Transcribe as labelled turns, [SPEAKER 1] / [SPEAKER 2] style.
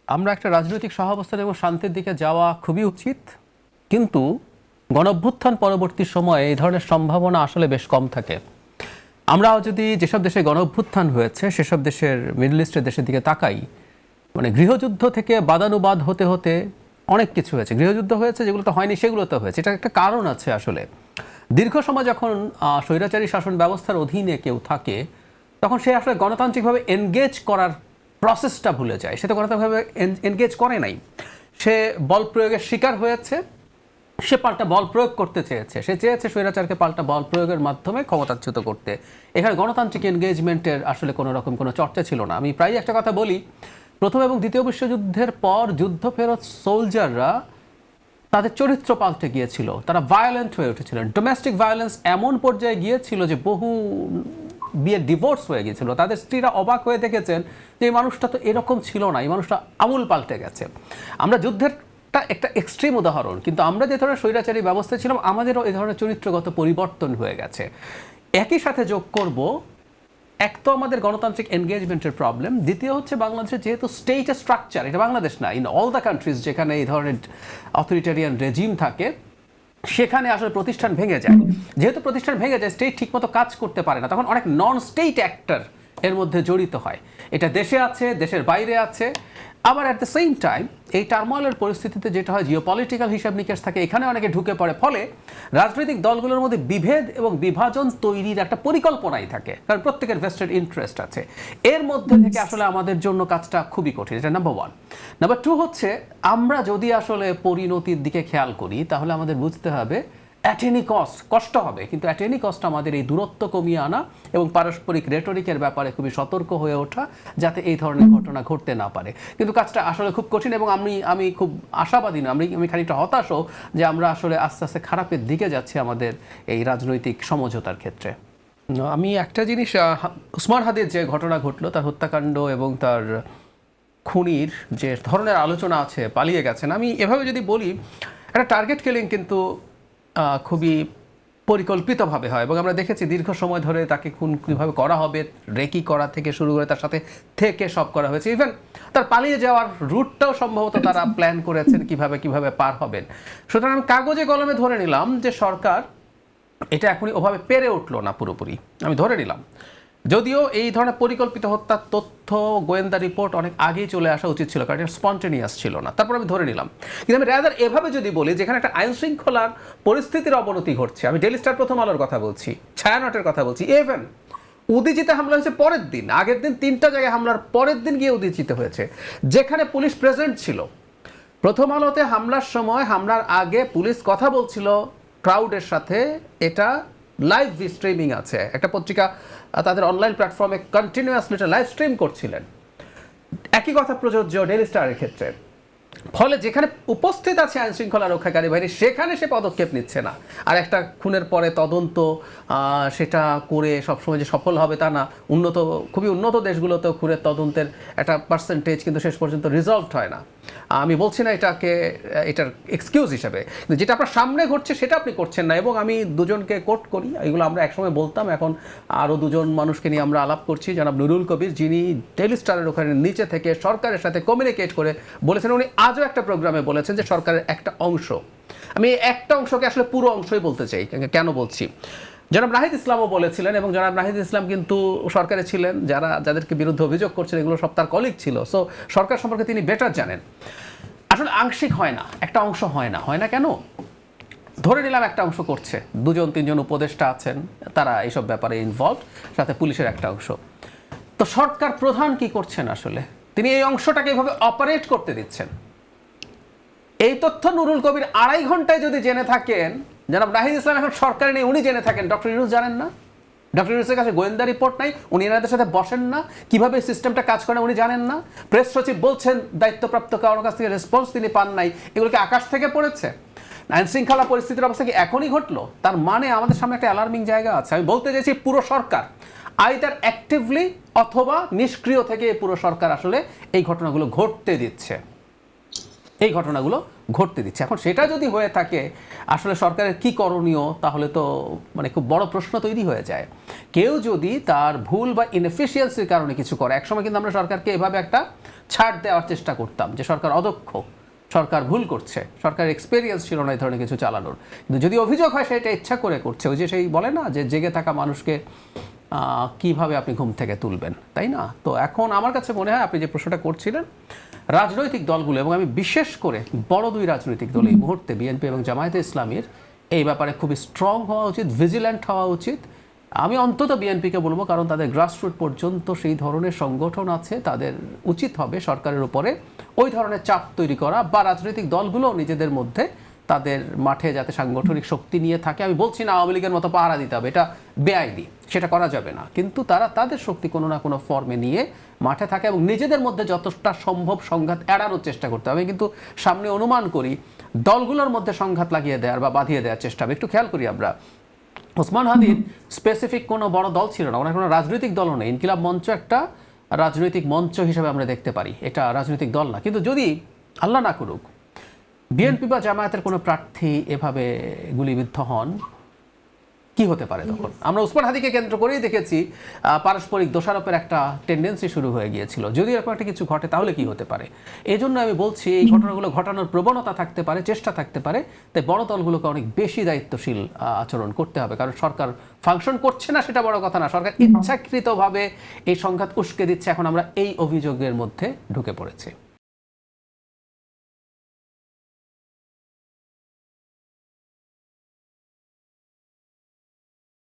[SPEAKER 1] আমরা একটা রাজনৈতিক সহাবস্থান এবং শান্তির দিকে যাওয়া খুবই উচিত, কিন্তু গণঅভ্যুত্থান পরবর্তী সময়ে এই ধরনের সম্ভাবনা আসলে বেশ কম থাকে। আমরা যদি যেসব দেশে গণঅভ্যুত্থান হয়েছে সেসব দেশের, মিডল ইস্টের দেশের দিকে তাকাই, মানে গৃহযুদ্ধ থেকে বাদানুবাদ হতে হতে অনেক কিছু হয়েছে। গৃহযুদ্ধ হয়েছে, যেগুলো তো হয়নি সেগুলো তো হয়েছে। এটা একটা কারণ আছে আসলে। দীর্ঘ সময় যখন স্বৈরাচারী শাসন ব্যবস্থার অধীনে কেউ থাকে, তখন সে আসলে গণতান্ত্রিকভাবে এনগেজ করার প্রসেসটা ভুলে যায়। সে তো গণতান্ত্রিকভাবে এনগেজ করে নাই, সে বল প্রয়োগের শিকার হয়েছে। সে পাল্টা বল প্রয়োগ করতে চেয়েছে, সে চেয়েছে স্বৈরাচারকে পাল্টা বল প্রয়োগের মাধ্যমে ক্ষমতাচ্যুত করতে। এখানে গণতান্ত্রিক এনগেজমেন্টের আসলে কোনো রকম কোনো চর্চা ছিল না। আমি প্রায় একটা কথা বলি, প্রথম এবং দ্বিতীয় বিশ্বযুদ্ধের পর যুদ্ধ ফেরত সোলজাররা তাদের চরিত্র পাল্টে গিয়েছিল, তারা ভায়োলেন্ট হয়ে উঠেছিলেন। ডোমেস্টিক ভায়োলেন্স এমন পর্যায়ে গিয়েছিল যে বহু বিয়ে ডিভোর্স হয়ে গিয়েছিল। তাদের স্ত্রীরা অবাক হয়ে দেখেছেন যে এই মানুষটা তো এরকম ছিল না, এই মানুষটা আমূল পাল্টে গেছে। আমরা যুদ্ধের একটা এক্সট্রিম উদাহরণ, কিন্তু আমরা যে ধরনের স্বৈরাচারী ব্যবস্থা ছিলাম, আমাদেরও এই ধরনের চরিত্রগত পরিবর্তন হয়ে গেছে। একই সাথে যোগ করব, এক তো আমাদের গণতান্ত্রিক এনগেজমেন্টের প্রবলেম, দ্বিতীয় হচ্ছে বাংলাদেশের যেহেতু স্টেট স্ট্রাকচার, এটা বাংলাদেশ না, ইন অল দ্য কান্ট্রিজ যেখানে এই ধরনের অথরিটেরিয়ান রেজিম থাকে, সেখানে আসলে প্রতিষ্ঠান ভেঙে যায়। যেহেতু প্রতিষ্ঠান ভেঙে যায়, স্টেট ঠিকমতো কাজ করতে পারে না, তখন অনেক নন স্টেট অ্যাক্টর এর মধ্যে জড়িত হয়। এটা দেশে আছে, দেশের বাইরে আছে। আবার অ্যাট দ্য সেম টাইম এই টার্মোয়েলের পরিস্থিতিতে যেটা হয়, জিওপলিটিক্যাল হিসাব নিকাশ থাকে, এখানে অনেকে ঢুকে পড়ে। ফলে রাজনৈতিক দলগুলোর মধ্যে বিভেদ এবং বিভাজন তৈরির একটা পরিকল্পনাই থাকে, কারণ প্রত্যেকের ভেস্টেড ইন্টারেস্ট আছে। এর মধ্যে থেকে আসলে আমাদের জন্য কাজটা খুবই কঠিন। এটা নাম্বার ওয়ান। নাম্বার টু হচ্ছে, আমরা যদি আসলে পরিণতির দিকে খেয়াল করি, তাহলে আমাদের বুঝতে হবে অ্যাট এনি কস্ট, কষ্ট হবে, কিন্তু অ্যাট এনি কস্ট আমাদের এই দূরত্ব কমিয়ে আনা এবং পারস্পরিক রেটরিকের ব্যাপারে খুবই সতর্ক হয়ে ওঠা, যাতে এই ধরনের ঘটনা ঘটতে না পারে। কিন্তু কাজটা আসলে খুব কঠিন, এবং আমি খুব আশাবাদী না, আমি খানিকটা হতাশও যে আমরা আসলে আস্তে আস্তে খারাপের দিকে যাচ্ছি আমাদের এই রাজনৈতিক সমঝোতার ক্ষেত্রে। আমি একটা জিনিস, উসমান হাদির যে ঘটনা ঘটলো, তার হত্যাকাণ্ড এবং তার খুনির যে ধরনের আলোচনা আছে, পালিয়ে গেছেন, আমি এভাবে যদি বলি, একটা টার্গেট কিলিং কিন্তু খুবই পরিকল্পিতভাবে হয়, এবং আমরা দেখেছি দীর্ঘ সময় ধরে তাকে খুন কীভাবে করা হবে, রেকি করা থেকে শুরু করে তার সাথে থেকে সব করা হয়েছে। ইভেন তার পালিয়ে যাওয়ার রুটটাও সম্ভবত তারা প্ল্যান করেছেন কিভাবে কিভাবে পার হবেন। সুতরাং আমি কাগজে কলমে ধরে নিলাম যে সরকার এটা এখনই ওভাবে পেরে উঠলো না পুরোপুরি, আমি ধরে নিলাম। যদিও এই ধরনের পরিকল্পিত হত্যার তথ্য, গোয়েন্দা রিপোর্ট অনেক আগেই চলে আসা উচিত ছিল, কারণ এটা স্পন্টেনিয়াস ছিল না, তারপর আমি ধরে নিলাম। কিন্তু আমি রাদার এভাবে যদি বলি, যেখানে একটা আইন শৃঙ্খলার পরিস্থিতির অবনতি ঘটছে, আমি ডেইলি স্টার, প্রথম আলোর কথা বলছি, ছায়ানটের কথা বলছি, ইভেন উদীচিতে হামলা হয়েছে পরের দিন, আগের দিন 3টা জায়গায় হামলার পরের দিন গিয়ে উদীচিতে হয়েছে, যেখানে পুলিশ প্রেজেন্ট ছিল। প্রথম আলোতে হামলার সময়, হামলার আগে পুলিশ কথা বলছিল ক্রাউডের সাথে, এটা লাইভ স্ট্রিমিং আছে, একটা পত্রিকা তাদের অনলাইন প্ল্যাটফর্মে কন্টিনিউয়াসলি এটা লাইভ স্ট্রিম করছিলেন। একই কথা প্রযোজ্য ডেইলি স্টারের ক্ষেত্রে। ফলে যেখানে উপস্থিত আছে আইন শৃঙ্খলা রক্ষাকারী বাহিনী, সেখানে সে পদক্ষেপ নিচ্ছে না। আর একটা খুনের পরে তদন্ত সেটা করে সবসময় যে সফল হবে তা না। খুবই উন্নত দেশগুলোতেও খুনের তদন্তের একটা পার্সেন্টেজ কিন্তু শেষ পর্যন্ত রিজলভড হয় না। আমি বলছি না এটার এক্সকিউজ হিসাবে, কিন্তু যেটা আপনার সামনে ঘটছে সেটা আপনি করছেন না। এবং আমি দুজনকে কোট করি, এগুলো আমরা একসময় বলতাম, এখন আরও দুজন মানুষকে নিয়ে আমরা আলাপ করছি। জনাব নুরুল কবির, যিনি ডেইলি স্টারের ওখানে নিচে থেকে সরকারের সাথে কমিউনিকেট করে বলেছেন, উনি আজও একটা প্রোগ্রামে বলেছেন যে সরকারের একটা অংশ, আমি একটা অংশকে আসলে পুরো অংশই বলতে চাই, কেন বলছি, জনাব নাহিদ ইসলামও বলেছিলেন, এবং জনাব নাহিদ ইসলাম কিন্তু সরকারে ছিলেন, যাদেরকে বিরুদ্ধে অভিযোগ করছেন এগুলো সব তার কলিগ ছিল, সো সরকার সম্পর্কে তিনি বেটার জানেন। আসলে আংশিক হয় না, একটা অংশ হয় না কেন? ধরে নিলাম একটা অংশ করছে, 2-3জন উপদেষ্টা আছেন, তারা এইসব ব্যাপারে ইনভলভ, সাথে পুলিশের একটা অংশ। তো সরকার প্রধান কি করছেন আসলে? তিনি এই অংশটাকে এইভাবে অপারেট করতে দিচ্ছেন। এই তথ্য নুরুল কবির 2.5 ঘন্টায় যদি জেনে থাকেন, জনাব নাহিদ ইসলাম এখন সরকারে নেই, উনি জেনে থাকেন, ডক্টর ইউনূস জানেন না? ডক্টর ইউনূসের কাছে গোয়েন্দা রিপোর্ট নাই, উনি এনাদের সাথে বসেন না, কিভাবে সিস্টেমটা কাজ করে উনি জানেন না, প্রেস সচিব বলছেন দায়িত্বপ্রাপ্ত কারোর কাছ থেকে রেসপন্স তিনি পান নাই, এগুলো কি আকাশ থেকে পড়েছে? আইন শৃঙ্খলা পরিস্থিতির অবস্থা কি এখনই ঘটলো? তার মানে আমাদের সামনে একটা অ্যালার্মিং জায়গা আছে। আমি বলতে চাইছি, পুরো সরকার আইদার অ্যাক্টিভলি অথবা নিষ্ক্রিয় থেকে পুরো সরকার আসলে এই ঘটনাগুলো ঘটতে দিচ্ছে। এই ঘটনাগুলো ঘটতে দিচ্ছে। এখন সেটা যদি হয়ে থাকে আসলে সরকারের কি করণীয়, তাহলে তো মানে খুব বড় প্রশ্ন তৈরি হয়ে যায়। কেউ যদি তার ভুল বা ইনএফিসিয়েন্সির কারণে কিছু করে, একসময় কিন্তু আমরা সরকারকে এভাবে একটা ছাড় দেওয়ার চেষ্টা করতাম যে সরকার অদক্ষ, সরকার ভুল করছে, সরকার এক্সপেরিয়েন্স ছিল না এই ধরনের কিছু চালানোর। কিন্তু যদি অভিযোগ হয় সেটা ইচ্ছা করে করছে, ওই যে সেই বলে না যে জেগে থাকা মানুষকে কিভাবে আপনি ঘুম থেকে তুলবেন, তাই না? তো এখন আমার কাছে মনে হয় আপনি যে প্রশ্নটা করছিলেন, রাজনৈতিক দলগুলো এবং আমি বিশেষ করে বড় দুই রাজনৈতিক দল এই মুহূর্তে বিএনপি এবং জামায়াতে ইসলামীর এই ব্যাপারে খুবই স্ট্রং হওয়া উচিত, ভিজিল্যান্ট হওয়া উচিত। আমি অন্তত বিএনপিকে বলবো, কারণ তাদের গ্রাসরুট পর্যন্ত সেই ধরনের সংগঠন আছে, তাদের উচিত হবে সরকারের উপরে ওই ধরনের চাপ তৈরি করা, বা রাজনৈতিক দলগুলো নিজেদের মধ্যে তাদের মাঠে যাতে সাংগঠনিক শক্তি নিয়ে থাকে। আমি বলছি না আওয়ামী লীগের মতো পাহারা দিতে হবে, এটা বেআইনি, সেটা করা যাবে না, কিন্তু তারা তাদের শক্তি কোনো না কোনো ফর্মে নিয়ে মাঠে থাকে এবং নিজেদের মধ্যে যতটা সম্ভব সংঘাত এড়ানোর চেষ্টা করতে হবে। কিন্তু সামনে অনুমান করি দলগুলোর মধ্যে সংঘাত লাগিয়ে দেওয়ার বা বাঁধিয়ে দেওয়ার চেষ্টা হবে। একটু খেয়াল করি আমরা, ওসমান হাদির স্পেসিফিক কোনো বড় দল ছিল না, ওনার কোনো রাজনৈতিক দলও নেই। ইনকিলাব মঞ্চ একটা রাজনৈতিক মঞ্চ হিসেবে আমরা দেখতে পারি, এটা রাজনৈতিক দল না। কিন্তু যদি আল্লাহ না করুক বিএনপি বা জামায়াতের কোনো প্রার্থী এভাবে গুলিবিদ্ধ হন, কি হতে পারে তখন? আমরা ওসমান হাদিকে কেন্দ্র করেই দেখেছি পারস্পরিক দোষারোপের একটা টেন্ডেন্সি শুরু হয়ে গিয়েছিল। যদি এরকম একটা কিছু ঘটে তাহলে কি হতে পারে? এই জন্য আমি বলছি এই ঘটনাগুলো ঘটানোর প্রবণতা থাকতে পারে, চেষ্টা থাকতে পারে, তাই বড় দলগুলোকে অনেক বেশি দায়িত্বশীল আচরণ করতে হবে। কারণ সরকার ফাংশন করছে না সেটা বড় কথা না, সরকার ইচ্ছাকৃতভাবে এই সংঘাত উস্কে দিচ্ছে। এখন আমরা এই অভিযোগের মধ্যে ঢুকে পড়েছি।